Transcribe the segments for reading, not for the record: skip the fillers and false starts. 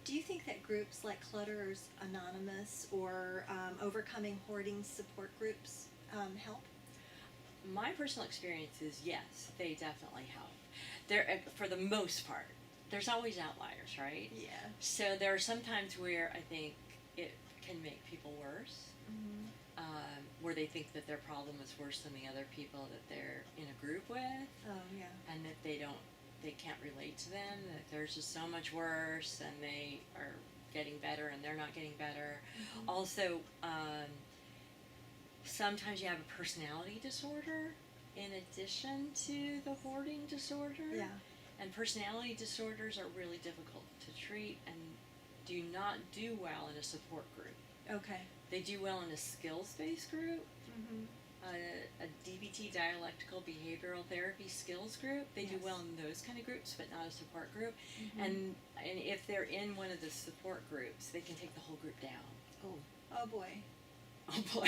Do you think that groups like Clutters Anonymous or Overcoming Hoarding support groups help? My personal experience is yes, they definitely help. There, for the most part, there's always outliers, right? Yeah. So there are some times where I think it can make people worse, Mm-hmm. where they think that their problem is worse than the other people that they're in a group with, Oh, yeah. and that they can't relate to them. That they're just so much worse, and they are getting better, and they're not getting better. Mm-hmm. Also, sometimes you have a personality disorder in addition to the hoarding disorder. Yeah. And personality disorders are really difficult to treat and do not do well in a support group. Okay. They do well in a skills-based group, Mm-hmm. a DBT, dialectical behavioral therapy skills group. They do Yes. well in those kind of groups, but not a support group. Mm-hmm. And if they're in one of the support groups, they can take the whole group down. Oh boy. Oh boy.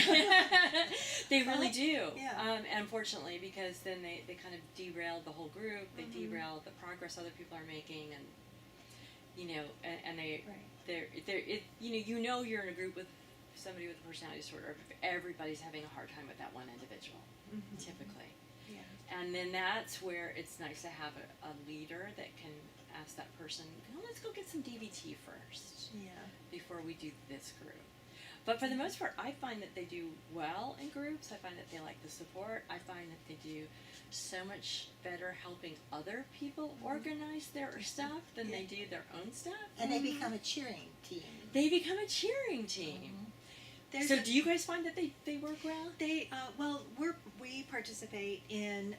They really do. Yeah. Unfortunately, because then they kind of derail the whole group. They Mhm. derail the progress other people are making, and and they Right. you know you're in a group with somebody with a personality disorder. Everybody's having a hard time with that one individual, Mm-hmm. typically. Yeah. And then that's where it's nice to have a leader that can ask that person, "Oh, let's go get some DBT first Yeah. before we do this group." But for the most part, I find that they do well in groups. I find that they like the support. I find that they do so much better helping other people organize their stuff than they do their own stuff. And they become a cheering team. They become a cheering team. There's So a- do you guys find that they work well? They we participate in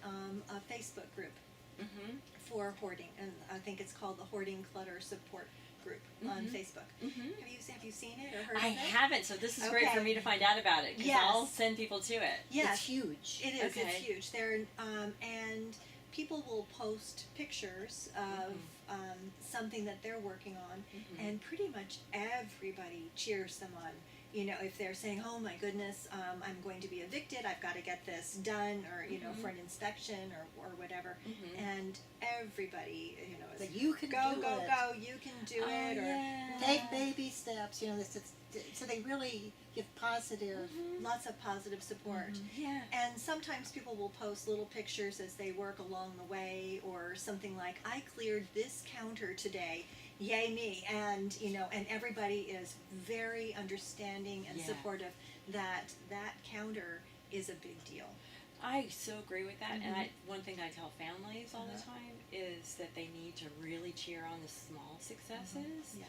a Facebook group Mm-hmm. for hoarding, and I think it's called the Hoarding Clutter Support Group on Mhm. Facebook. Mm-hmm. Have you seen it or heard I of it? haven't, so this is great for Okay. me to find out about it, because Yes. I'll send people to it. Yes, It's huge. it is. Okay. It's huge. There and people will post pictures of something that they're working on, Mhm. and pretty much everybody cheers them on. You know, if they're saying, "Oh my goodness, I'm going to be evicted. I've got to get this done," or Mhm. for an inspection or whatever, Mhm. and everybody is But you can go do go it. go. You can do Oh, it, or yeah. Take baby steps. So they really give positive. Mhm. lots of positive support. Yeah. And sometimes people will post little pictures as they work along the way, or something like, "I cleared this counter today, yay me!" And and everybody is very understanding and Yeah. supportive. That counter is a big deal. I so agree with that, and Mhm. one thing I tell families all the Uh-huh. time is that they need to really cheer on the small successes. Yes.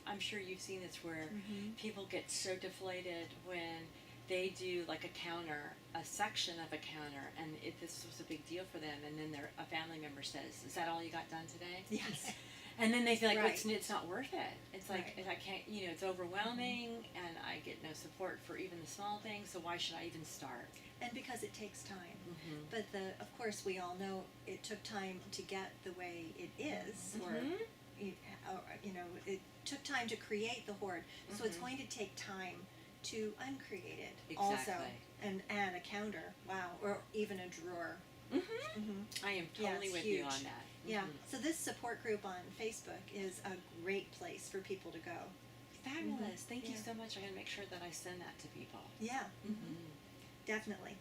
I'm sure you've seen this where Mhm. people get so deflated when they do like a section of a counter, and this was a big deal for them, and then a family member says, "Is that all you got done today?" Yes. And then they feel like Right. it's not worth it. It's like Right. I can't, it's overwhelming, and I get no support for even the small things. So why should I even start? And because it takes time. Mm-hmm. But of course, we all know it took time to get the way it is, or Mhm. it took time to create the hoard. So it's Mhm. going to take time to uncreate it Exactly. also, and add a counter. Wow, or even a drawer. Mm-hmm. Mm-hmm. I am Yeah, totally it's with you huge. on that. Yeah. Mhm. So this support group on Facebook is a great place for people to go. Fabulous. Thank you Yeah. so much. I'm going to make sure that I send that to people. Yeah, Mm-hmm. definitely.